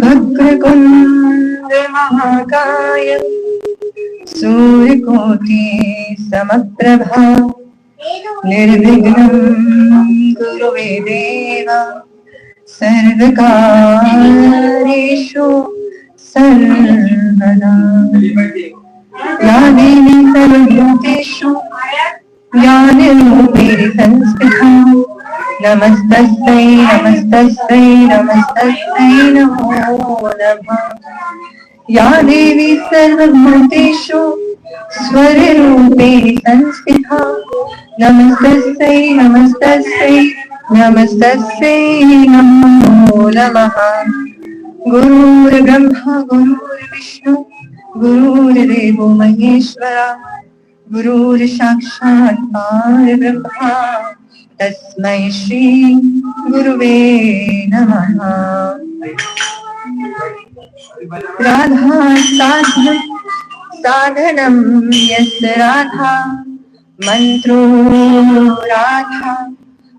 वक्रतुण्ड महाकाय सूर्यकोटि समप्रभा निर्विघ्नं कुरु मे देव सर्वकार्येषु सर्वदा। या देवी सर्वभूतेषु ज्ञानरूपिणी संस्थिता नमस्तस्यै नमस्तस्यै नमस्तस्यै नमो नमः। या देवी सर्वभूतेषु स्वररूपेण संस्थिता नमस्तस्यै नमस्तस्यै नमस्तस्यै नमो नमः। गुरुर्ब्रह्मा गुरुर्विष्णु गुरुर्देवो महेश्वरा गुरुर्साक्षात् परब्रह्मा तस्मै श्री गुरुवे नमः। राधा साधनं यस्य राधा मंत्रो राधा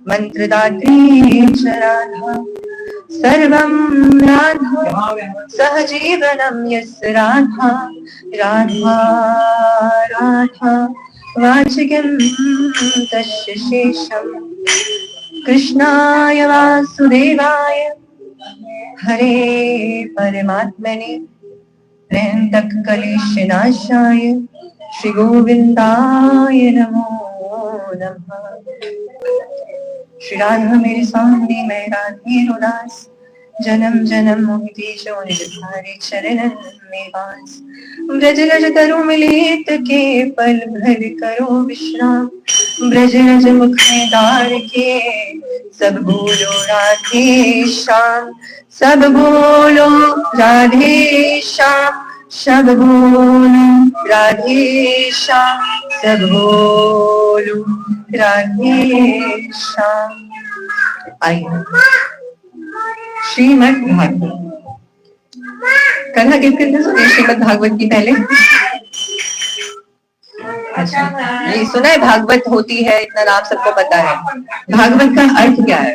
मंत्रदात्री च राधा सर्वं राधा सहजीवनं यस्य राधा राधा राधा वाचिकं तस्य शेषं कृष्णाय वासुदेवाय हरे परमात्मने प्रेमतक्कलेशनाशाय श्री गोविंदाय नमो नमः। श्री राधा मेरे सामने मैं राधे उदास जन्म जन्म मोहिते जो निधारे चरणन में वास ब्रज रज तरु मिलित के पल भर करो विश्राम ब्रज रज मुख में डार के सब बोलो राधे श्याम सब बोलो राधे श्याम सब बोलो राधे श्याम सब बोलो राधे श्याम। आइए श्रीमद् भागवत कथा किसने सुनी? श्रीमद् भागवत की पहले अच्छा नहीं सुना है? भागवत होती है इतना नाम सबको पता है। भागवत का अर्थ क्या है?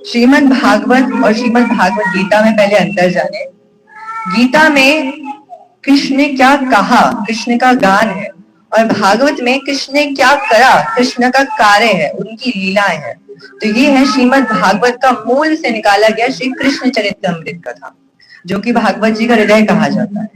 श्रीमद् भागवत और श्रीमद् भागवत गीता में पहले अंतर जाने। गीता में कृष्ण ने क्या कहा, कृष्ण का गान है, और भागवत में कृष्ण ने क्या करा, कृष्ण का कार्य है, उनकी लीलाएं हैं। तो ये है श्रीमद् भागवत का मूल से निकाला गया श्री कृष्ण चरित्रामृत कथा, जो कि भागवत जी का हृदय कहा जाता है।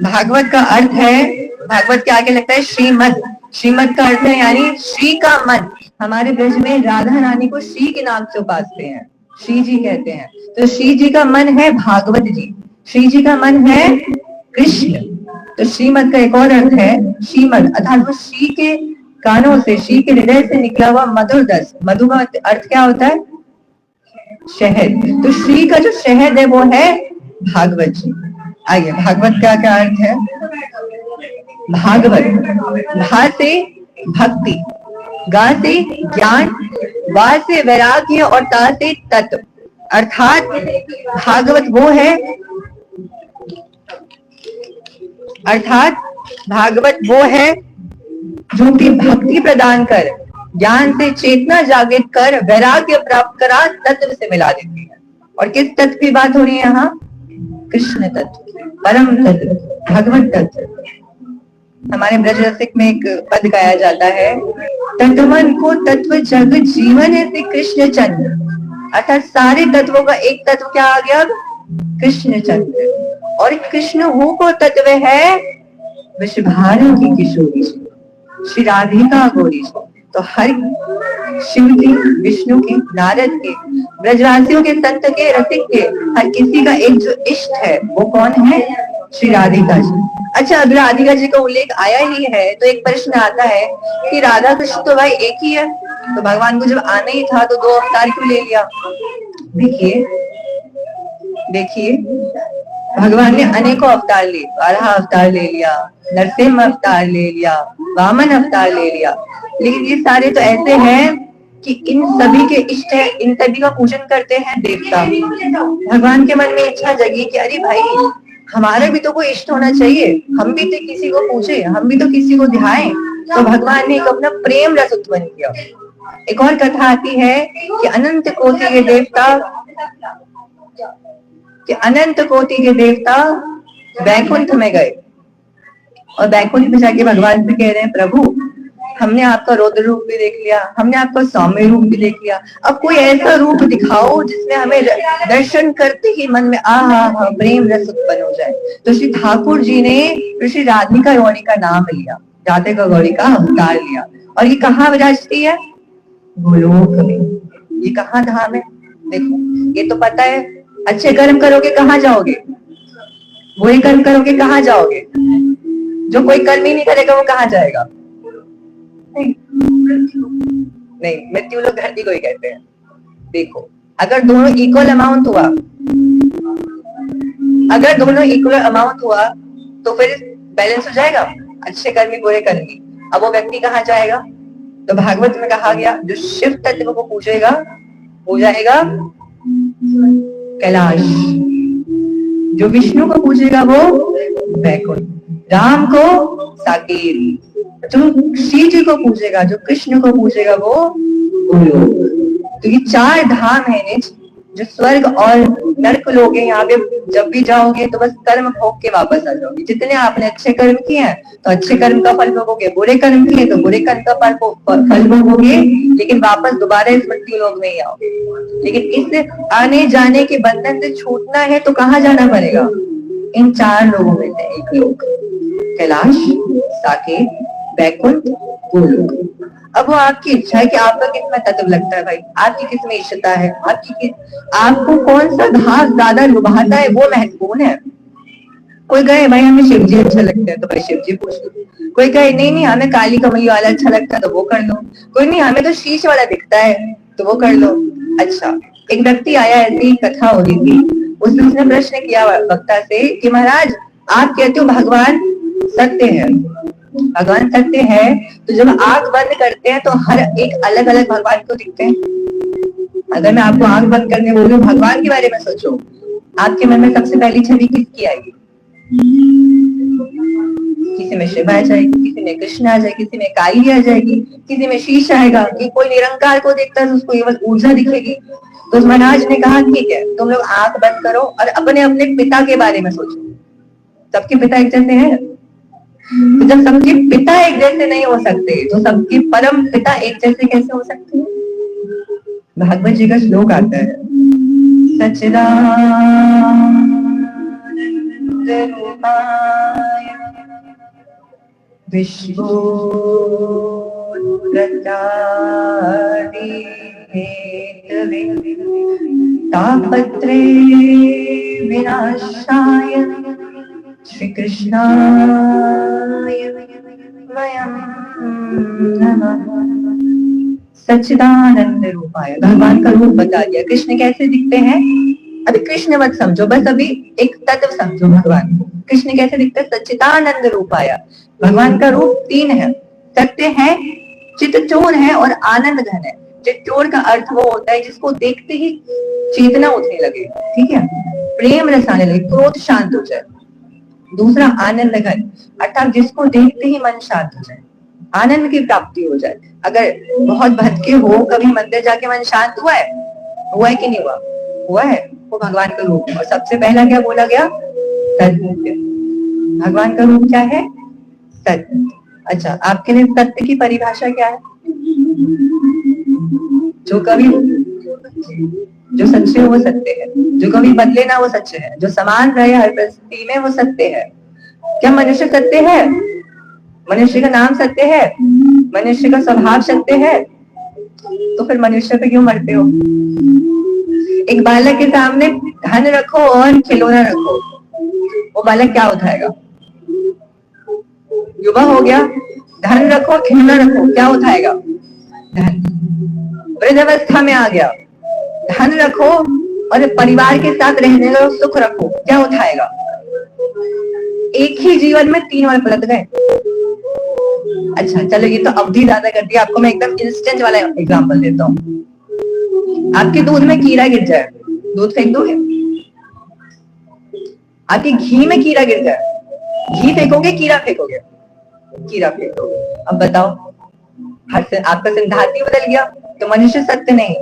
भागवत का अर्थ है, भागवत के आगे लगता है श्रीमद्। श्रीमद् का अर्थ है यानी श्री का मन। हमारे ब्रज में राधा रानी को श्री के नाम से उपासते हैं, श्री जी कहते हैं। तो श्री जी का मन है भागवत जी, श्री जी का मन है कृष्ण। तो श्रीमद् का एक और अर्थ है श्रीमद्, अर्थात वो श्री के कानों से, श्री के हृदय से निकला हुआ मधुर रस। मधु का अर्थ क्या होता है? शहद। तो श्री का जो शहद है वो है भागवत जी। आइए भागवत का क्या अर्थ है? भागवत, भा से भक्ति, गा से ज्ञान, वा से वैराग्य और ता से तत्व। अर्थात भागवत वो है, अर्थात भागवत वो है जो कि भक्ति प्रदान कर, ज्ञान से चेतना जागृत कर, वैराग्य प्राप्त करा, तत्व से मिला देती है। और किस तत्व की बात हो रही है यहाँ? कृष्ण तत्व, परम तत्व, भगवत तत्व। हमारे ब्रज रसिक में एक पद गाया जाता है, तत्वन को तत्व जग जीवन है श्री कृष्ण चंद्र। अर्थात सारे तत्वों का एक तत्व क्या आ गया? कृष्ण चंद्र। और कृष्ण हो को तत्व है विषभानु की किशोरी श्री राधिका गौरी। तो हर शिव के, विष्णु के, नारद के, ब्रजवासियों के, संत के, रसिक के, हर किसी का एक जो इष्ट है वो कौन है? श्री राधिका जी। अच्छा, अब राधिका जी का उल्लेख आया ही है तो एक प्रश्न आता है कि राधा कृष्ण तो भाई एक ही है, तो भगवान को जब आना ही था तो दो अवतार क्यों ले लिया? देखिए देखिए, भगवान ने अनेकों अवतार लिए, 12 अवतार ले लिया, नरसिंह अवतार ले लिया, वामन अवतार ले लिया, लेकिन ये सारे तो ऐसे हैं कि इन सभी के इष्ट है, इन सभी का पूजन करते हैं देवता। भगवान के मन में इच्छा जगी कि अरे भाई हमारा भी तो कोई इष्ट होना चाहिए, हम भी तो किसी को पूछे, हम भी तो किसी को ध्याएं। तो भगवान ने एक अपना प्रेम रस उत्पन्न किया। एक और कथा आती है कि अनंत कोटि के देवता कि अनंत कोटि के देवता वैकुंठ में गए और वैकुंठ में जाके भगवान से कह रहे हैं, प्रभु हमने आपका रौद्र रूप भी देख लिया, हमने आपका सौम्य रूप भी देख लिया, अब कोई ऐसा रूप दिखाओ जिसमें हमें दर्शन करते ही मन में आहा प्रेम रस उत्पन्न हो जाए। तो श्री ठाकुर जी ने श्री राधिका गौरी का नाम लिया, राधिका गौरी का अवतार लिया। और ये कहाँ विराजती है? गोलोक में। ये कहाँ धाम है? देखो, ये तो पता है, अच्छे कर्म करोगे कहाँ जाओगे, बुरे कर्म करोगे कहाँ जाओगे, जो कोई कर्म ही नहीं करेगा वो कहाँ जाएगा? नहीं, मृत्यु लोग धरती को ही कहते हैं। देखो, अगर दोनों इक्वल अमाउंट हुआ, अगर दोनों इक्वल अमाउंट हुआ तो फिर बैलेंस हो जाएगा, अच्छे कर्मी बुरे कर्मी। अब वो व्यक्ति कहाँ जाएगा? तो भागवत में कहा गया, जो शिव तत्व को पूजेगा हो जाएगा कैलाश, जो विष्णु को पूजेगा वो वैकुंठ, राम को साकेत, जो श्री जी को पूजेगा, जो कृष्ण को पूजेगा वो गोलोक। तो ये 4 धाम है निज, जो स्वर्ग और नरक लोग हैं। यहाँ पे जब भी जाओगे तो बस कर्म भोग के वापस आ जाओगे। जितने आपने अच्छे कर्म किए हैं तो अच्छे कर्म का फल भोगोगे, बुरे कर्म किए तो बुरे कर्म का फल भोगोगे, लेकिन वापस दोबारा इस मृत्यु लोक में ही आओगे। लेकिन इस आने जाने के बंधन से छूटना है तो कहाँ जाना पड़ेगा? इन 4 लोगों में से एक लोग, कैलाश, साकेत, वैकुंठ, गोलोक। अब वो आपकी इच्छा है कि आपका कितना तत्व लगता है भाई, आपकी किसमें इच्छता है, आपको कौन सा घास ज्यादा लुभाता है वो महत्वपूर्ण है। कोई कहे भाई हमें शिव जी अच्छा लगता है तो भाई शिव जी पूछ लो, कोई कहे नहीं हमें काली कमली वाला अच्छा लगता है तो वो कर लो, कोई नहीं हमें तो शीश वाला दिखता है तो वो कर लो। अच्छा, एक व्यक्ति आया, ऐसी कथा हो रही थी, उसने प्रश्न किया वक्ता से कि महाराज आप कहते हो भगवान सत्य है, भगवान सत्य है, तो जब आंख बंद करते हैं तो हर एक अलग अलग भगवान को दिखते हैं। अगर मैं आपको आंख बंद करने बोलूं भगवान के बारे में सोचो, आपके मन में सबसे पहली छवि किसकी आएगी? किसी में शिव आ जाएगी, किसी में कृष्ण आ जाएगी, किसी में काली आ जाएगी, किसी में शीश आएगा, कि कोई निरंकार को देखता है तो उसको केवल ऊर्जा दिखेगी। तो महाराज ने कहा ठीक है, तुम लोग आंख बंद करो और अपने अपने पिता के बारे में सोचो। सबके पिता एक जैसे हैं? तो जब सबके पिता एक जैसे नहीं हो सकते तो सबके परम पिता एक जैसे कैसे हो सकते हैं? भागवत जी का श्लोक आता है, सच्चिदानंद रूपाय विश्वोत्पत्त्यादि हेतवे तापत्रे विनाशाय श्री कृष्णाय वयं नमः। सच्चिदानंद रूपाय, भगवान का रूप बता दिया। कृष्ण कैसे दिखते हैं? अभी कृष्ण मत समझो, बस अभी एक तत्व समझो भगवान को। कृष्ण कैसे दिखते हैं? सच्चिदानंद रूपाय। भगवान का रूप 3 है, सत्य है, चित्तचोर है और आनंद घन है। चित्तचोर का अर्थ वो होता है जिसको देखते ही चेतना उठने लगे, ठीक है, प्रेम रस आने लगे, क्रोध शांत हो जाए। दूसरा आनंद घन, अर्थात जिसको देखते ही मन शांत हो जाए, आनंद की प्राप्ति हो जाए। अगर बहुत भटके हो, कभी मंदिर जाके मन शांत हुआ है कि नहीं हुआ? हुआ है, वो भगवान का रूप है। और सबसे पहला क्या बोला गया? सत्य। भगवान का रूप क्या है? सत्य। अच्छा, आपके लिए सत्य की परिभाषा क्या है? जो सच्चे हो वो सत्य है, जो कभी बदले ना वो सच्चे है, जो समान रहे हर परिस्थिति में वो सत्य है। क्या मनुष्य सत्य है? मनुष्य का नाम सत्य है, मनुष्य का स्वभाव सत्य है, तो फिर मनुष्य पे क्यों मरते हो? एक बालक के सामने धन रखो और खिलौना रखो, वो बालक क्या उठाएगा? युवा हो गया, धन रखो खिलौना रखो, क्या उठाएगा? धन। वृद्धावस्था में आ गया, धन रखो और परिवार के साथ रहने का सुख रखो, क्या उठाएगा? एक ही जीवन में 3 बार पलट गए। अच्छा चलो, ये तो अवधि ज्यादा कर दिया, आपको मैं एकदम इंस्टेंट वाला एग्जांपल देता हूँ। आपके दूध में कीड़ा गिर जाए, दूध फेंक दोगे? आपके घी में कीड़ा गिर जाए, घी फेंकोगे कीड़ा फेंकोगे? कीड़ा फेंकोगे। अब बताओ, आपका सिद्धांत ही बदल गया। तो मनुष्य सत्य नहीं,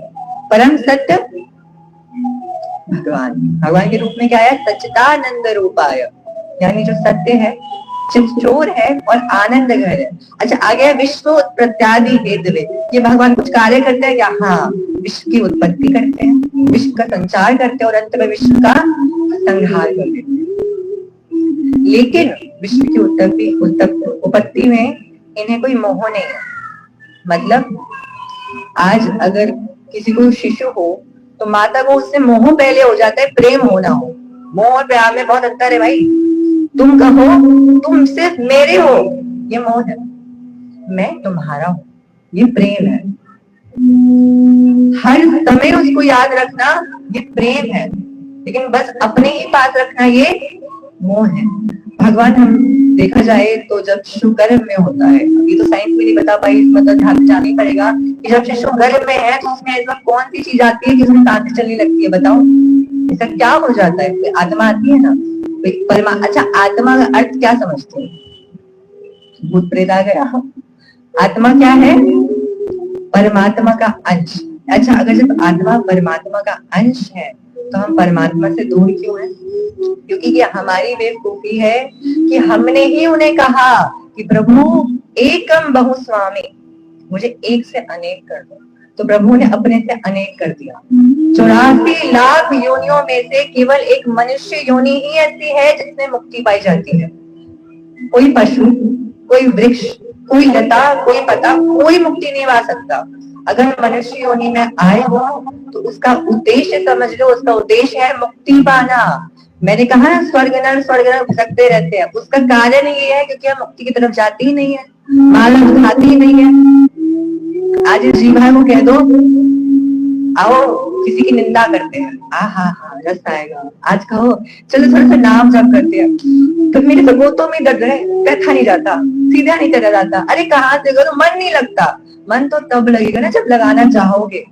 परम सत्य भगवान भगवान के रूप में क्या है? सच्चिदानंद रूपाय, यानी जो सत्य है, चित्चोर है और आनंद घर है। अच्छा, आगे विश्व उत्पत्त्यादि हेतु, ये भगवान कुछ कार्य करते हैं क्या? हाँ, विश्व की उत्पत्ति करते हैं, विश्व का संचार करते हैं और अंत में विश्व का संहार कर देते हैं। लेकिन विश्व की उत्पत्ति में इन्हें कोई मोह नहीं है। मतलब आज अगर किसी को शिशु हो तो माता को उससे मोह पहले हो जाता है, प्रेम होना हो। मोह और प्यार में बहुत अंतर है भाई। तुम कहो तुम सिर्फ मेरे हो, ये मोह है। मैं तुम्हारा हूं, ये प्रेम है। हर समय उसको याद रखना, ये प्रेम है। लेकिन बस अपने ही पास रखना, ये मोह है। भगवान हम देखा जाए तो जब शिशु गर्भ में होता है, ये तो साइंस भी नहीं बता पाई, इसमें तो ध्यान जाना ही पड़ेगा कि जब शिशु गर्भ में है तो उसमें ऐसा कौन सी चीज आती है कि उसमें सांसें चलने लगती है? बताओ, ऐसा क्या हो जाता है? आत्मा आती है ना, अच्छा, आत्मा का अर्थ क्या समझते हैं? भूत प्रेत आ गया। आत्मा क्या है? परमात्मा का अंश। अच्छा, अगर जब आत्मा परमात्मा का अंश है तो हम परमात्मा से दूर क्यों हैं? क्योंकि ये हमारी बेवकूफी है कि हमने ही उन्हें कहा कि प्रभु एकम बहुस्वामी, मुझे एक से अनेक कर दो। तो प्रभु ने अपने से अनेक कर दिया। 84 लाख योनियों में से केवल एक मनुष्य योनि ही ऐसी है जिसमें मुक्ति पाई जाती है। कोई पशु, कोई वृक्ष, कोई लता, कोई पता, कोई मुक्ति नहीं पा सकता। अगर मनुष्य योनि में आए हो तो उसका उद्देश्य समझ लो, उसका उद्देश्य है मुक्ति पाना। मैंने कहा ना, स्वर्ग नर भटकते रहते हैं, उसका कारण ये है क्योंकि हम मुक्ति की तरफ जाते ही नहीं है, माला खाते ही नहीं है। आज इस जीवा को कह दो आओ, किसी की निंदा करते हैं, हाँ रस आएगा। आज कहो चलो थोड़ा सा नाम जप करते हैं, तो मेरे तो गोतों में दर्द है, बैठा नहीं जाता, सीधा नहीं चला जाता। अरे कहाँ से करो, मन नहीं लगता। मन तो तब लगेगा ना जब लगाना चाहोगे।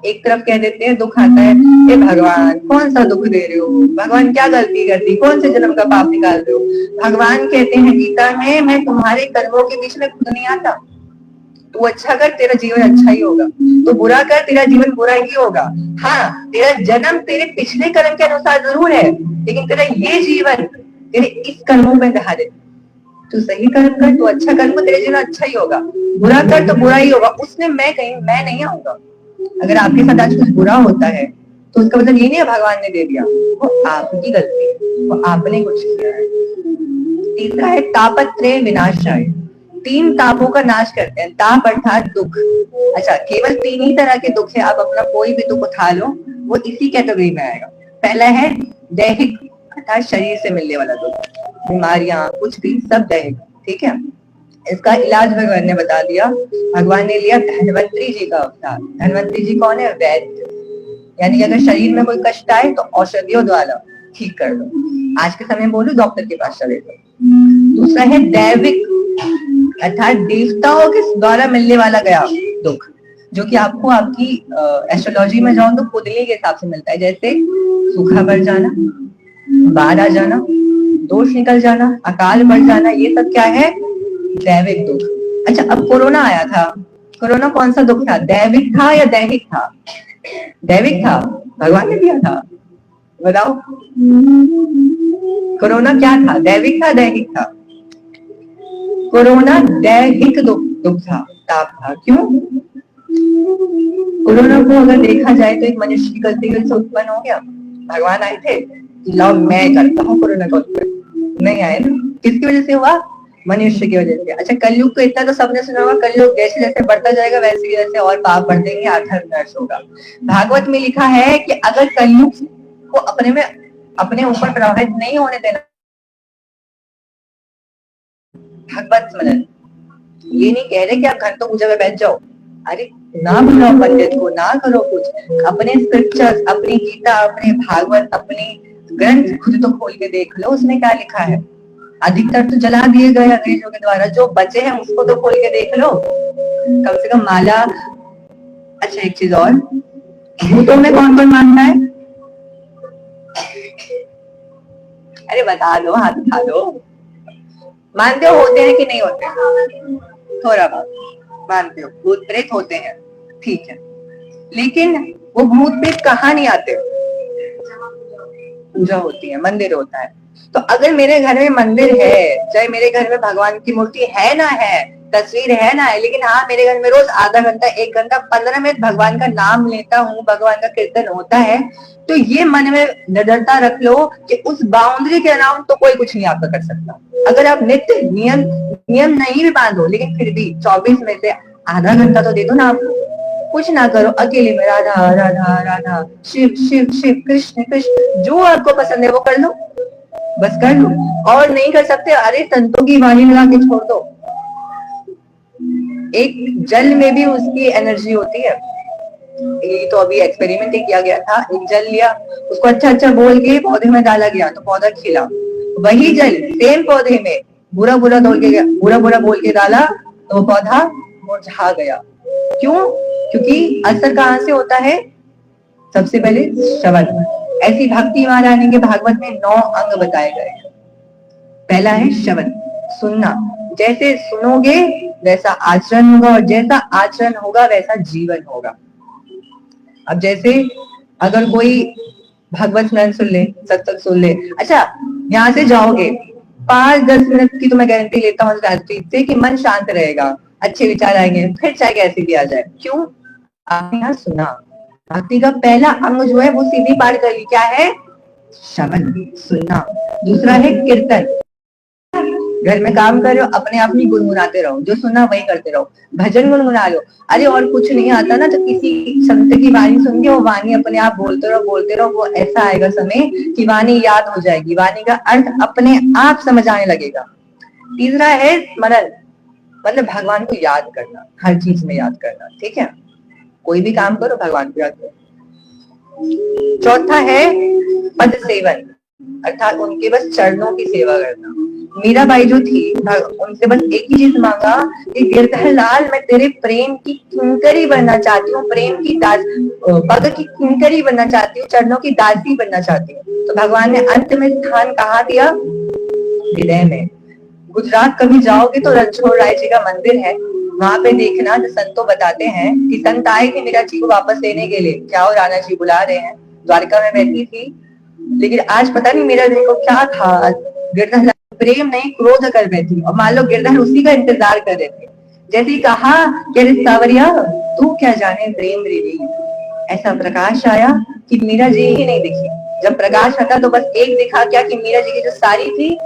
एक तरफ कह देते हैं दुख आता है, हे भगवान कौन सा दुख दे रहे हो? भगवान क्या गलती कर दी? कौन से जन्म का पाप निकाल रहे हो? भगवान कहते हैं गीता में, मैं तुम्हारे कर्मों के बीच में खुद नहीं आता। तू अच्छा कर, तेरा जीवन अच्छा ही होगा। तो बुरा कर, तेरा जीवन बुरा ही होगा। हाँ, तेरा जन्म तेरे पिछले कर्म के अनुसार जरूर है, लेकिन तेरा ये जीवन तेरे इस कर्मों में आधारित। तू सही कर्म कर, तू अच्छा कर्म कर, तेरे जीवन अच्छा ही होगा। बुरा कर तो बुरा ही होगा, उसमें मैं नहीं आऊंगा। अगर आपके साथ आज कुछ बुरा होता है तो उसका मतलब ये नहीं है भगवान ने दे दिया, वो आपकी गलती है, वो आपने कुछ किया है। तीसरा है तापत्रय विनाशाय, 3 तापों का नाश करते हैं। ताप अर्थात दुख। अच्छा, केवल 3 ही तरह के दुख है, आप अपना कोई भी दुख उठा लो वो इसी कैटेगरी में आएगा। पहला है दैहिक अर्थात शरीर से मिलने वाला दुख, बीमारियां कुछ भी सब दैहिक, ठीक है। इसका इलाज भगवान ने बता दिया। भगवान ने लिया धन्वंतरी जी का अवतार। धन्वंतरी जी कौन है? वैद्य, यानी अगर शरीर में कोई कष्ट आए तो औषधियों द्वारा ठीक कर दो। आज के समय बोलो डॉक्टर के पास चले जाओ। दूसरा है दैविक अर्थात देवताओं के द्वारा मिलने वाला गया दुख, जो कि आपको आपकी एस्ट्रोलॉजी में जाओ तो कुंडली के हिसाब से मिलता है। जैसे सूखा पड़ जाना, बाढ़ आ जाना, दोष निकल जाना, अकाल पड़ जाना, ये सब क्या है? दैविक दुख। अच्छा, अब कोरोना आया था, कोरोना कौन सा दुख था? दैविक था या दैहिक था? दैविक था, भगवान ने दिया था। बताओ कोरोना क्या था? दैविक था दैहिक था? कोरोना दैहिक दुख था, ताप था। क्यों? कोरोना को अगर देखा जाए तो एक मनुष्य की गलती से उत्पन्न हो गया। भगवान आए थे, लाओ मैं करता हूँ कोरोना का उत्पन्न, नहीं आए ना। किसकी वजह से हुआ? मनुष्य की वजह से। अच्छा, कलयुग को इतना तो सबने सुना होगा, कलयुग जैसे जैसे बढ़ता जाएगा वैसे जैसे और पाप बढ़ देंगे, आखिर नर्स होगा। भागवत में लिखा है कि अगर कलयुग को अपने ऊपर प्रभावित नहीं होने देना, भगवत स्मरण, ये नहीं कह रहे कि आप घंटों पूजा में बैठ जाओ। अरे ना बुलाओ पंडित को, ना करो कुछ, अपने स्क्रिप्चर्स, अपनी गीता, अपने भागवत, अपनी ग्रंथ खुद तो खोल के देख लो, उसमें क्या लिखा है। अधिकतर तो जला दिए गए अंग्रेजों के द्वारा, जो बचे हैं उसको तो खोल के देख लो, कम से कम माला। अच्छा, एक चीज और, भूतों में कौन कौन मानता है? अरे बता दो, हाथ उठा दो। मानते हो होते हैं कि नहीं होते? थोड़ा बहुत मानते हो, भूत प्रेत होते हैं, ठीक है। लेकिन वो भूत प्रेत कहाँ नहीं आते? पूजा होती है, मंदिर होता है। तो अगर मेरे घर में मंदिर है, चाहे मेरे घर में भगवान की मूर्ति है ना है, तस्वीर है ना है, लेकिन हाँ मेरे घर में रोज आधा घंटा, 1 घंटा, 15 मिनट भगवान का नाम लेता हूँ, भगवान का कीर्तन होता है, तो ये मन में निडरता रख लो कि उस बाउंड्री के अराउंड तो कोई कुछ नहीं आपका कर सकता। अगर आप नित्य नियम नियम नहीं भी बांधो, लेकिन फिर भी 24 में से आधा घंटा तो दे दो ना आप। कुछ ना करो, अकेले में राधा राधा राधा, शिव शिव शिव, कृष्ण कृष्ण, जो आपको पसंद है वो कर लो, बस कर लो। और नहीं कर सकते, अरे संतों की वाणी लगा के छोड़ दो। एक जल में भी उसकी एनर्जी होती है। ये तो अभी एक्सपेरिमेंट किया गया था। एक जल लिया, उसको अच्छा अच्छा बोल के पौधे में डाला गया तो पौधा खिला। वही जल सेम पौधे में बुरा बुरा बोल के डाला तो वो पौधा मुरझा गया। क्यों? क्योंकि असर कहाँ से होता है? सबसे पहले श्रवण। ऐसी भक्ति महारानी के भागवत में 9 अंग बताए गए। पहला है श्रवण, सुनना। जैसे सुनोगे वैसा आचरण होगा, और जैसा आचरण होगा वैसा जीवन होगा। अब जैसे अगर कोई भागवत स्मरण सुन ले, सत्संग सुन ले, अच्छा यहाँ से जाओगे 5-10 मिनट की तो मैं गारंटी लेता हूँ से कि मन शांत रहेगा, अच्छे विचार आएंगे, फिर चाहे कैसे भी आ जाए। क्यों? आपने यहाँ सुना। भक्ति का पहला अंग जो है वो सीधी पार कर ली। क्या है? श्रवण, सुनना। दूसरा है कीर्तन। घर में काम कर रहे हो, अपने आप ही गुनगुनाते रहो, जो सुना वही करते रहो, भजन गुनगुना लो। अरे और कुछ नहीं आता ना, तो किसी संत की वाणी सुन के वो वाणी अपने आप बोलते रहो, वो ऐसा आएगा समय कि वाणी याद हो जाएगी, वाणी का अर्थ अपने आप समझ आने लगेगा। तीसरा है स्मरण, मतलब भगवान को याद करना, हर चीज में याद करना। ठीक है, कोई भी काम करो भगवान को याद करो। चौथा है पद सेवन, अर्थात उनके बस चरणों की सेवा करना। मीराबाई जो थी, उनसे बस एक ही चीज मांगा कि गिरधर लाल, मैं तेरे प्रेम की किंकरी बनना चाहती हूँ, प्रेम की दास, पग की किंकरी बनना चाहती हूँ, चरणों की दासी बनना चाहती हूँ। तो भगवान ने अंत में स्थान कहाँ दिया? हृदय में। गुजरात कभी जाओगे तो रणछोड़ राय जी का मंदिर है, वहां पे देखना, जो संतों बताते हैं कि संत आए थे मीरा जी को वापस लेने के लिए, क्या हो राणा जी बुला रहे हैं, द्वारका में बैठी थी, लेकिन आज पता नहीं मीरा जी को क्या था, गिरधर प्रेम नहीं क्रोध कर बैठी, और मान लो गिरधर उसी का इंतजार कर रहे थे। जैसे ही कहा कि सावरिया तू क्या जाने प्रेम रीति, ऐसा प्रकाश आया कि मीरा जी ही नहीं दिखी। जब प्रकाश आता तो बस एक दिखा, क्या कि मीरा जी की जो साड़ी थी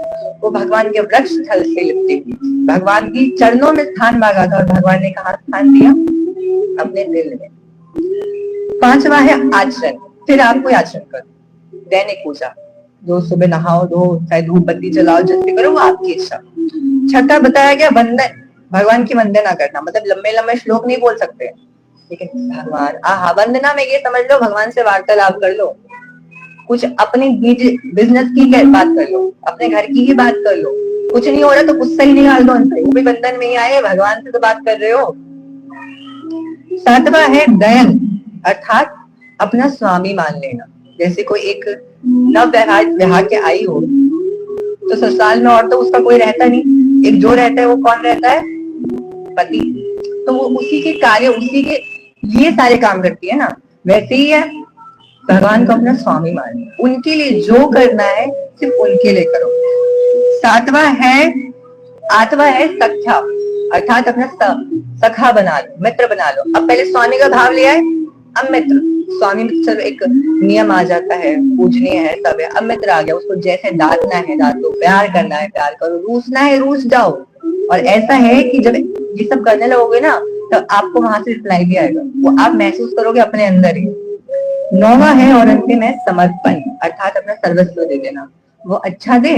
वो भगवान के वृक्ष स्थल से लिपटी थी, भगवान की चरणों में स्थान मांगा था, और भगवान ने कहा स्थान दिया अपने दिल में। पांचवा है आचरण। फिर आप कोई आचरण करो, दैनिक पूजा, रोज सुबह नहाओ धो, चाहे धूप बत्ती जलाओ, जैसे करो वो आपकी इच्छा। छठा बताया गया वंदन, भगवान की वंदना करना, मतलब लंबे लंबे श्लोक नहीं बोल सकते, लेकिन भगवान आहा, वंदना में ये समझ लो भगवान से वार्तालाप कर लो, कुछ अपनी बिजनेस की बात कर लो, अपने घर की ही बात कर लो, कुछ नहीं हो रहा तो गुस्सा ही निकाल दो उनसे, वो भी बंधन में ही आए, भगवान से तो बात कर रहे हो। सातवां है दयन, अर्थात अपना स्वामी मान लेना। जैसे कोई एक नव विवाह के आई हो, तो ससुराल में और तो उसका कोई रहता नहीं, एक जो रहता है वो कौन रहता है? पति। तो वो उसी के कार्य, उसी के लिए सारे काम करती है ना, वैसे ही है भगवान को अपना स्वामी मानिए, उनके लिए जो करना है सिर्फ उनके लिए करो। आठवां है सख्या, अर्थात अपना सखा बना लो, मित्र बना लो। अब पहले स्वामी का भाव लिया है, अब मित्र। स्वामी मित्र एक नियम आ जाता है, पूजनीय है, सब है। अब मित्र आ गया, उसको जैसे डांटना है डांटो, प्यार करना है प्यार करो, रूसना है रूस जाओ। और ऐसा है कि जब ये सब करने लगोगे ना, तो आपको वहां से रिप्लाई भी आएगा, वो आप महसूस करोगे अपने अंदर ही। नौवा है और अंतिम है समर्पण, अर्थात अपना सर्वस्व दे देना। वो अच्छा दे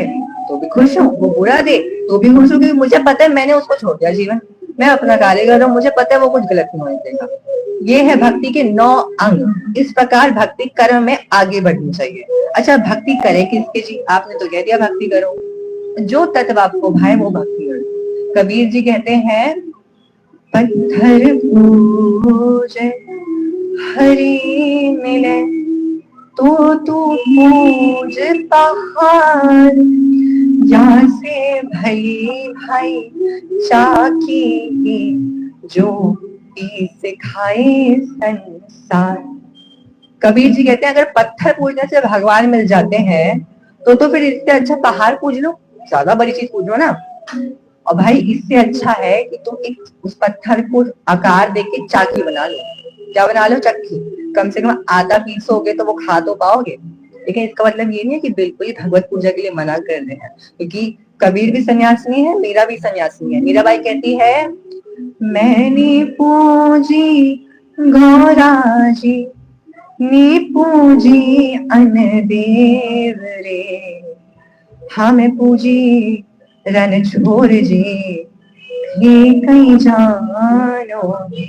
तो भी खुश हूँ, वो बुरा दे तो भी खुश हूँ, क्योंकि मुझे पता है मैंने उसको छोड़ दिया जीवन, मैं अपना कार्य कर रहा हूँ, मुझे पता है वो कुछ गलत नहीं होने देगा। ये है भक्ति के 9 अंग। इस प्रकार भक्ति कर्म में आगे बढ़नी चाहिए। अच्छा, भक्ति करे किसके जी? आपने तो कह दिया भक्ति करो, जो तत्व आपको भाए वो भक्ति करो। कबीर जी कहते हैं, पत्थर पूजे हरि मिले तो तू पूज पहाड़, यहाँ से भली भाई चाकी जो पी सिखाए संसार। कबीर जी कहते हैं अगर पत्थर पूजने से भगवान मिल जाते हैं तो फिर इससे अच्छा पहाड़ पूज लो, ज्यादा बड़ी चीज पूज लो ना। और भाई इससे अच्छा है कि तुम एक उस पत्थर को आकार देके चाकी बना लो। क्या बना लो? चक्की। कम से कम आधा पीसोगे तो वो खा तो पाओगे। लेकिन इसका मतलब ये नहीं है कि बिल्कुल ही भगवत पूजा के लिए मना कर रहे हैं, क्योंकि कबीर भी सन्यासिनी है, मीरा भी सन्यासिनी है। मीराबाई कहती है मैंने पूजी गौरा जी नी पूजी अनदेव रे, हमें पूजी रन छोर जी ये कहीं जानोगे।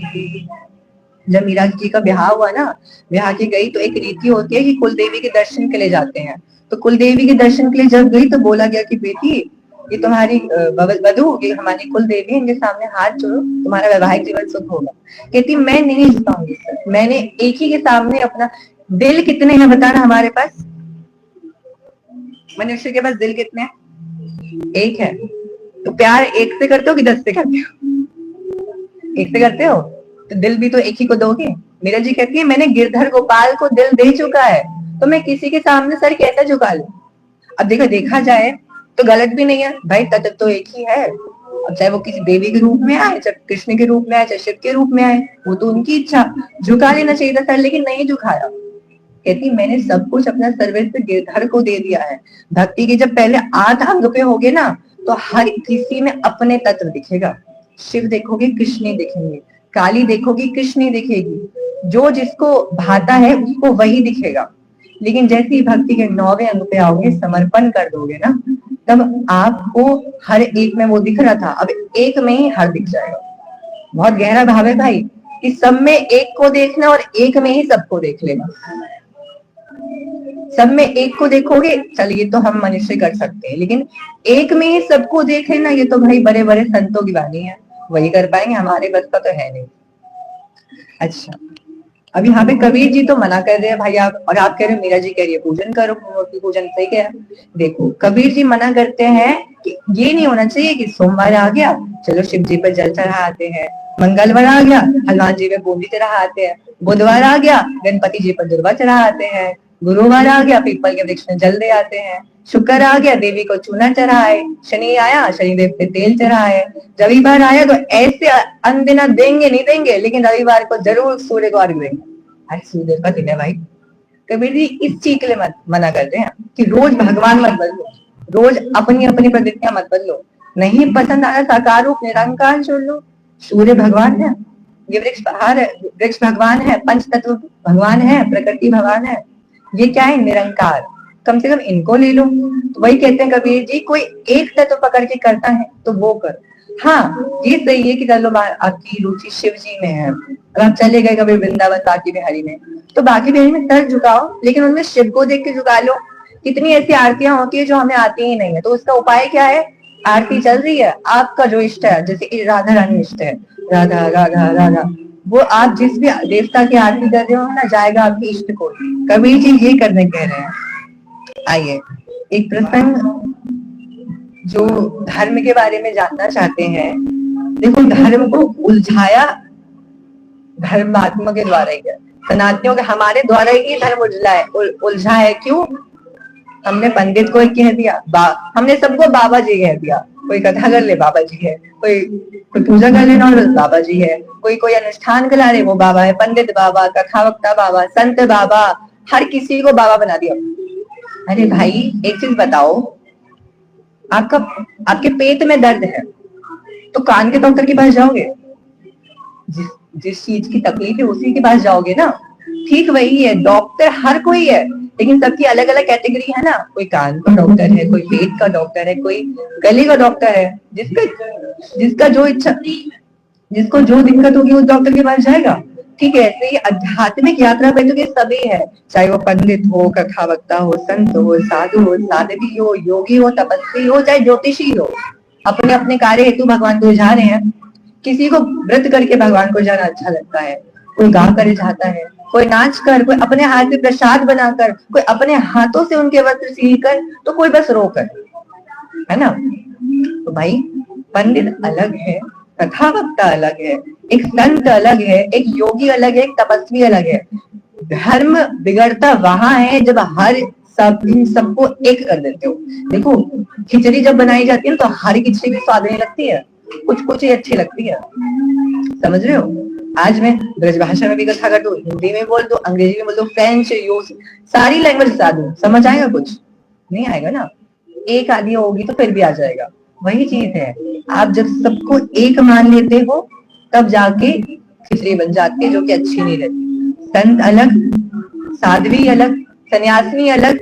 जब मीरा जी का ब्याह हुआ ना, ब्याह की गई तो एक रीति होती है कि कुल देवी के दर्शन के लिए जाते हैं। तो कुल देवी के दर्शन के लिए जब गई तो बोला गया कि बेटी ये तुम्हारी वधू होगी, हमारी कुल देवी, इनके सामने हाथ जोड़ो, तुम्हारा वैवाहिक जीवन सुख होगा। कहती मैं नहीं झुकाऊंगी सर, मैंने एक ही के सामने अपना दिल कितने हैं बताना हमारे पास? मनुष्य के पास दिल कितने हैं? एक है। तो प्यार एक से करते हो कि 10 से करते हो? एक से करते हो तो दिल भी तो एक ही को दोगे। मीरा जी कहती है मैंने गिरधर गोपाल को दिल दे चुका है, तो मैं किसी के सामने सर कैसे झुका लूं? अब देखा जाए तो गलत भी नहीं है भाई, तत्व तो एक ही है। अब चाहे वो किसी देवी के रूप में आए, चाहे कृष्ण के रूप में आए, चाहे शिव के रूप में आए, वो तो उनकी इच्छा। झुका लेना चाहिए था सर, लेकिन नहीं झुकाया। कहती मैंने सब कुछ अपना सर्वस्व गिरधर को दे दिया है। भक्ति के जब पहले 8 अंग पे होगे ना, तो हर किसी में अपने तत्व दिखेगा। शिव देखोगे कृष्ण दिखेंगे, काली देखोगी कृष्ण दिखेगी, जो जिसको भाता है उसको वही दिखेगा। लेकिन जैसे ही भक्ति के 9वें अंग पे आओगे, समर्पण कर दोगे ना, तब आपको हर एक में वो दिख रहा था, अब एक में ही हर दिख जाएगा। बहुत गहरा भाव है भाई कि सब में एक को देखना और एक में ही सबको देख लेना। सब में एक को देखोगे, चलिए तो हम मनुष्य कर सकते हैं, लेकिन एक में ही सबको देख लेना, ये तो भाई बड़े बड़े संतों की वाणी है, वही कर पाएंगे, हमारे बस का तो है नहीं। अच्छा, अब यहाँ पे कबीर जी तो मना कर रहे हैं भाई आप, और आप कह रहे हो मीरा जी कह रही है पूजन करो, मूर्ति पूजन सही क्या है? देखो कबीर जी मना करते हैं कि ये नहीं होना चाहिए कि सोमवार आ गया चलो शिव जी पर जल चढ़ाते हैं, मंगलवार आ गया हनुमान जी पे बूंदी चढ़ाते हैं, बुधवार आ गया गणपति जी पर दुर्वा चढ़ाते हैं, गुरुवार आ गया पीपल के वृक्ष में जल दे आते हैं, शुक्र आ गया देवी को चूना चढ़ाए, शनि आया शनिदेव पे तेल चढ़ाए, रविवार आया तो ऐसे अनदिना देंगे नहीं देंगे, लेकिन रविवार को जरूर सूर्य को अर्घ देंगे। आज सूर्य का दिन है भाई। कबीर जी इस चीज के लिए मना करते हैं कि रोज भगवान मत बदलो, रोज अपनी अपनी प्रवृत्तियां मत बदलो, नहीं पसंद आया साकार रूप निरंकार छोड़ लो। सूर्य भगवान है, ये वृक्ष भगवान है, पंच तत्व भगवान है, प्रकृति भगवान है, ये क्या है? निरंकार। कम से कम इनको ले लो। तो वही कहते हैं कबीर जी, कोई एक तत्व पकड़ के करता है तो वो कर। हाँ ये सही है कि चलो आपकी रुचि शिव जी में है, अगर आप चले गए कभी वृंदावन बाकी बिहारी में, तो बाकी बिहारी में सर झुकाओ, लेकिन उनमें शिव को देख के झुका लो। कितनी ऐसी आरतियां होती है जो हमें आती ही नहीं है, तो उसका उपाय क्या है? आरती चल रही है, आपका जो इष्ट है, जैसे राधा रानी इष्ट है, राधा राधा राधा, वो आप जिस भी देवता की आरती कर रहे हो ना, जाएगा आपके इष्ट को। कबीर जी ये करने कह रहे हैं। आइए एक प्रसंग जो धर्म के बारे में जानना चाहते हैं, देखो धर्म को उलझाया धर्मात्मा के द्वारा ही है, सनातनियों के हमारे द्वारा ही धर्म उलझा है। क्यों? हमने पंडित को कह दिया, हमने सबको बाबा जी कह दिया, कोई कथा कर ले बाबा जी है, कोई पूजा कर लेना और बाबा जी है, कोई अनुष्ठान करा रहे वो बाबा है, पंडित बाबा, कथावक्ता बाबा, संत बाबा, हर किसी को बाबा बना दिया। अरे भाई एक चीज बताओ, आपके पेट में दर्द है तो कान के डॉक्टर के पास जाओगे? जिस चीज की तकलीफ है उसी के पास जाओगे ना। ठीक वही है, डॉक्टर हर कोई है, लेकिन सबकी अलग अलग कैटेगरी है ना। कोई कान का डॉक्टर है, कोई पेट का डॉक्टर है, कोई गले का डॉक्टर है, जिसका जो इच्छा, जिसको जो दिक्कत होगी उस डॉक्टर के पास जाएगा। ठीक है, ऐसे ही आध्यात्मिक यात्रा पे तो ये सभी है, चाहे वो पंडित हो, कथावक्ता हो, संत हो, साधु हो, साध्वी हो, योगी हो, तपस्वी हो, चाहे ज्योतिषी हो, अपने अपने कार्य हेतु भगवान को जा रहे हैं। किसी को व्रत करके भगवान को जाना अच्छा लगता है, कोई गा कर जाता है, कोई नाच कर, कोई अपने हाथ से प्रसाद बनाकर, कोई अपने हाथों से उनके वस्त्र सी कर, तो कोई बस रोकर, है ना। तो भाई पंडित अलग है, कथावक्ता अलग है, एक संत अलग है, एक योगी अलग है, एक तपस्वी अलग है। धर्म बिगड़ता वहां है जब इन सबको एक कर देते हो। देखो खिचड़ी जब बनाई जाती है ना तो हर खिचड़ी भी स्वाद नहीं लगती है, कुछ कुछ ही अच्छी लगती है, समझ रहे हो। आज मैं ब्रज भाषा में भी कथा कर दूं, हिंदी में बोल दो, अंग्रेजी में बोल दो, फ्रेंच, यूज, सारी लैंग्वेज बता दूं, समझ आएगा? कुछ नहीं आएगा ना। एक आदि होगी तो फिर भी आ जाएगा। वही चीज है, आप जब सबको एक मान लेते हो तब जाके खिचड़ी बन जाती है, जो कि अच्छी नहीं रहती। संत अलग, साध्वी अलग, सन्यासिनी अलग,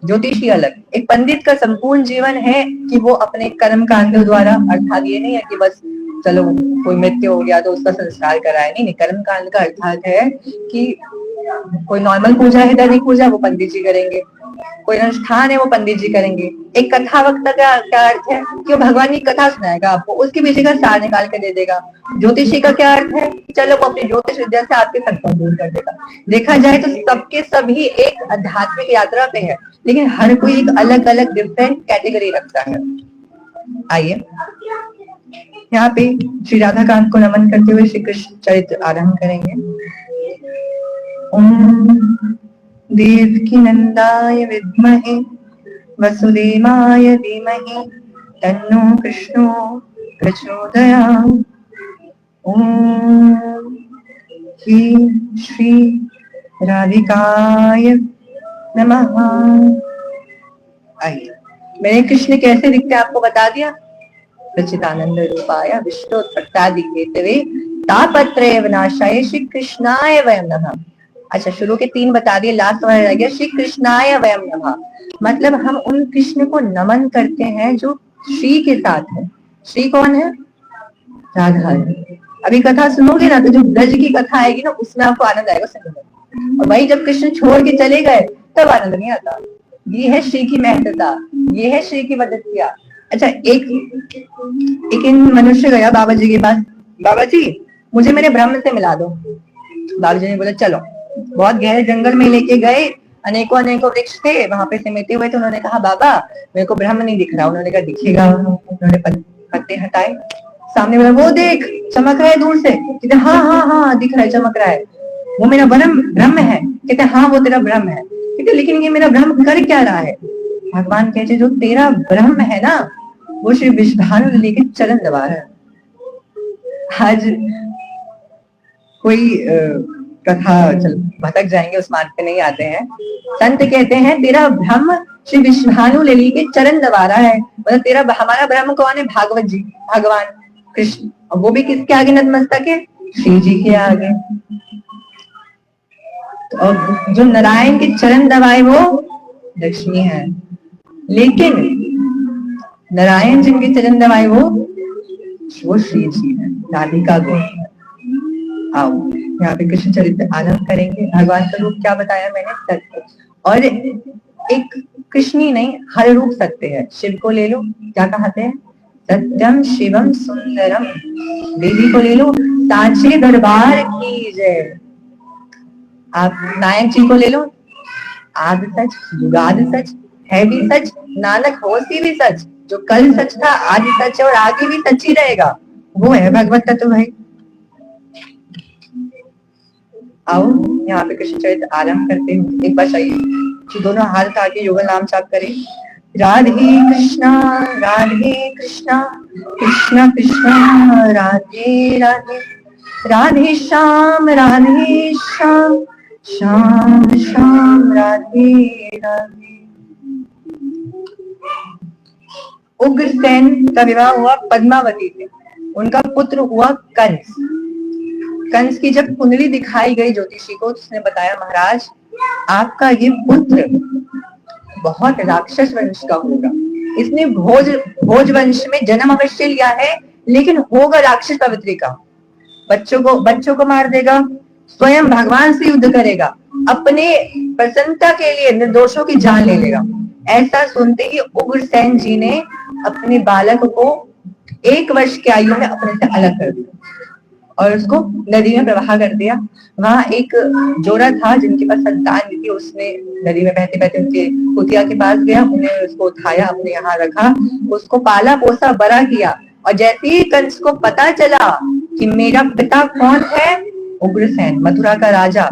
ज्योतिषी अलग। एक पंडित का संपूर्ण जीवन है कि वो अपने कर्म कांडों द्वारा, अर्थात ये नहीं है कि बस चलो कोई मृत्यु हो गया तो उसका संस्कार कराए, नहीं, कर्म कांड का अर्थात है कि कोई नॉर्मल पूजा है, दैनिक पूजा, वो पंडित जी करेंगे। कोई अनुष्ठान है वो पंडित जी करेंगे। एक कथा वक्ता का क्या अर्थ है कि वो भगवान की कथा सुनाएगा आपको, उसके पीछे का सार निकाल के दे देगा। ज्योतिषी का क्या अर्थ है? चलो वो अपनी ज्योतिष विद्या से आपके संकट दूर कर देगा। देखा जाए तो सबके सभी एक आध्यात्मिक यात्रा पे है, लेकिन हर कोई एक अलग अलग डिफरेंट कैटेगरी रखता है। आइए यहाँ पे श्री राधाकांत को नमन करते हुए श्री कृष्ण चरित्र आरंभ करेंगे। ओम देवकी नंदाय विद्महे वसुदेवाय धीमहि तन्नो कृष्णो प्रचोदयात्। ओम श्री राधिकाय नमः। आइए, मेरे कृष्ण कैसे दिखते हैं आपको बता दिया। सच्चिदानंद रूपाय विष्णुत्पत्तादि हेतवे तापत्रय विनाशाय श्री कृष्णाय वयं नमः। अच्छा, शुरू के 3 बता दिए, लास्ट वाला रह गया श्री कृष्णाय वयं नमः। मतलब हम उन कृष्ण को नमन करते हैं जो श्री के साथ है। श्री कौन है? राधा। अभी कथा सुनोगे ना तो जो ब्रज की कथा आएगी ना उसमें आपको आनंद आएगा सुनने में, और वही जब कृष्ण छोड़ के चले गए तब आनंद नहीं आता। ये है श्री की महत्ता, ये है श्री की मदद। अच्छा, एक इन मनुष्य गया बाबा जी के पास, बाबा जी मुझे मेरे ब्रह्म से मिला दो। बाबा जी ने बोला चलो। बहुत गहरे जंगल में लेके गए, अनेकों अनेकों वृक्ष थे वहां पे समेटे हुए थे। उन्होंने कहा बाबा मेरे को ब्रह्म नहीं दिख रहा। उन्होंने कहा दिखेगा। उन्होंने पत्ते हटाए, सामने बोला वो देख चमक रहा है दूर से। कहते हाँ हाँ हाँ दिख रहा है, चमक रहा है, वो मेरा ब्रह्म है। कहते हाँ वो तेरा ब्रह्म है। कहते लेकिन ये मेरा ब्रह्म कर क्या रहा है? भगवान कहते जो तेरा ब्रह्म है ना वो श्री विश्वभानु लेके चरण दबा रहा है। आज कोई कथा चल भटक जाएंगे, उस मार्ग पे नहीं आते हैं। संत कहते हैं तेरा ब्रह्म श्री विश्वभानु लेके के चरण दबा रहा है। मतलब तेरा हमारा ब्रह्म कौन है? भागवत जी, भगवान कृष्ण, और वो भी किसके आगे नतमस्तक है? श्री जी के आगे। तो जो नारायण के चरण दबाए वो लक्ष्मी है, लेकिन नारायण जिनके चरण दबाए वो श्री जी है, राधिका गोद है। आओ यहाँ पे कृष्ण चरित्र आरंभ करेंगे। भगवान का रूप क्या बताया मैंने? सत्य। और एक कृष्ण ही नहीं, हर रूप सत्य है। शिव को ले लो, क्या कहते हैं? सत्यम शिवम सुंदरम। देवी को ले लो, सांचे दरबार की जय। आप नायक जी को ले लो, आदि सच, युगादि सच, है भी सच, नानक होसी भी सच। जो कल सच था, आदि सच है और आगे भी सच ही रहेगा, वो है भगवत तत्व भाई। आओ यहाँ पे कृष्ण चरित्र आरंभ करते हैं। एक बार चाहिए कि दोनों हाथ आगे युगल नाम जाप करें। राधे कृष्णा कृष्णा कृष्णा राधे राधे, राधे श्याम श्याम श्याम राधे राधे। उग्रसेन का विवाह हुआ पद्मावती से, उनका पुत्र हुआ कंस। कंस की जब कुंडली दिखाई गई ज्योतिषी को, उसने बताया महाराज आपका ये पुत्र बहुत राक्षस वंश का होगा। इसने भोज वंश में जन्म अवश्य लिया है, लेकिन होगा राक्षस प्रवृत्ति का। बच्चों को मार देगा, स्वयं भगवान से युद्ध करेगा, अपने प्रसन्नता के लिए निर्दोषों की जान ले लेगा। ऐसा सुनते ही उग्रसेन जी ने अपने बालक को 1 वर्ष की आयु में अपने से अलग कर दिया और उसको नदी में प्रवाह कर दिया। वहां एक जोड़ा था जिनके पास संतान नहीं थी, उसने नदी में बहते बहते उनके कुतिया के पास गया, उन्हें उसको उठाया, अपने यहाँ रखा, उसको पाला पोसा बड़ा किया। और जैसे ही कंस को पता चला कि मेरा पिता कौन है, उग्रसेन मथुरा का राजा,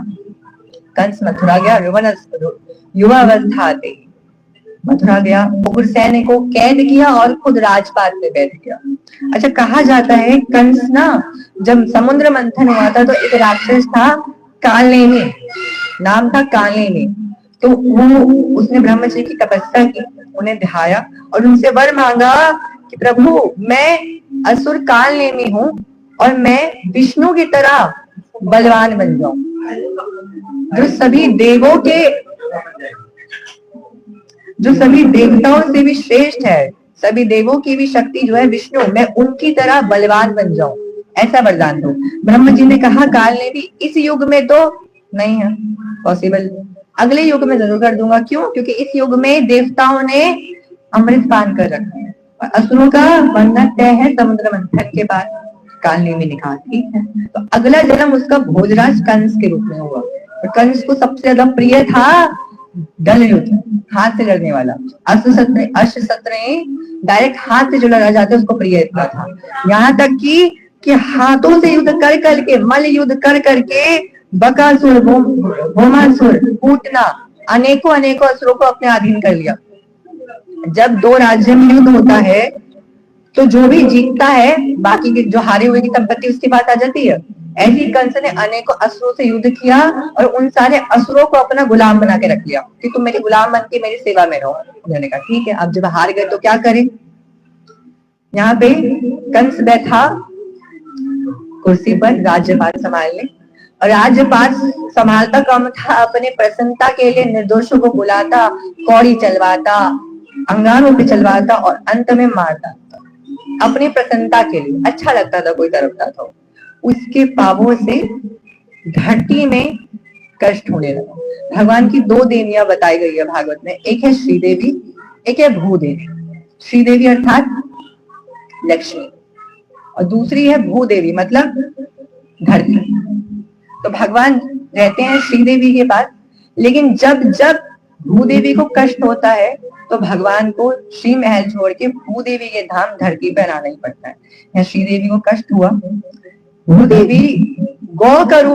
कंस मथुरा गया, युवावस्था थे, मथुरा गया, उग्रसेन को कैद किया और खुद राजपाट पे बैठ गया। अच्छा, कहा जाता है कंस ना, जब समुद्र मंथन हुआ था तो एक राक्षस था कालनेमी, नाम था कालनेमी। तो वो उसने ब्रह्मा जी की तपस्या की, उन्हें ध्याया और उनसे वर मांगा कि प्रभु मैं असुर कालनेमी हूँ और मैं विष्णु की तरह बलवान बन जाऊं, जो सभी देवताओं से भी श्रेष्ठ है, सभी देवों की भी शक्ति जो है विष्णु, मैं उनकी तरह बलवान बन जाऊं, ऐसा वरदान दो। ब्रह्मा जी ने कहा कालनेमी इस युग में तो नहीं है पॉसिबल, अगले युग में जरूर कर दूंगा। क्यों? क्योंकि इस युग में देवताओं ने अमृत पान कर रखा है और असुरों का बनना तय है समुद्र मंथन के बाद। कालनेमी ने कहा ठीक है। तो अगला जन्म उसका भोजराज कंस के रूप में हुआ और कंस को सबसे ज्यादा प्रिय था दल युद्ध, हाथ से लड़ने वाला। अस्त्र शस्त्र डायरेक्ट हाथ से जो लड़ा जाता है उसको प्रिय इतना था, यहाँ तक कि हाथों से युद्ध कर करके, मल युद्ध कर करके बकासुर, भौमासुर, पूतना, अनेकों असुरों को अपने अधीन कर लिया। जब दो राज्य में युद्ध होता है तो जो भी जीतता है बाकी के जो हारे हुए की संपत्ति उसकी बात आ जाती है। ऐसी कंस ने अनेकों असुरों से युद्ध किया और उन सारे असुरों को अपना गुलाम बना के रख लिया कि तुम मेरे गुलाम बन के मेरी सेवा में रहो। उन्होंने कहा ठीक है, अब जब हार गए तो क्या करें। यहाँ पे कंस बैठा कुर्सी पर राज्यपाल संभालने, और राज्यपाल संभालता कम था, अपने प्रसन्नता के लिए निर्दोषों को बुलाता, कौड़ी चलवाता, अंगारों पे चलवाता और अंत में मारता, अपनी प्रसन्नता के लिए। अच्छा लगता था, कोई तरफता था। उसके पापों से धरती में कष्ट होने लगा। भगवान की दो देवियां बताई गई है भागवत में, एक है श्रीदेवी, एक है भूदेवी। श्रीदेवी अर्थात लक्ष्मी और दूसरी है भूदेवी मतलब धरती। तो भगवान रहते हैं श्रीदेवी के पास, लेकिन जब जब भूदेवी को कष्ट होता है तो भगवान को श्री महल छोड़ के भूदेवी के धाम धरती पर आना ही पड़ता है। श्रीदेवी को कष्ट हुआ, भूदेवी गौ का रूप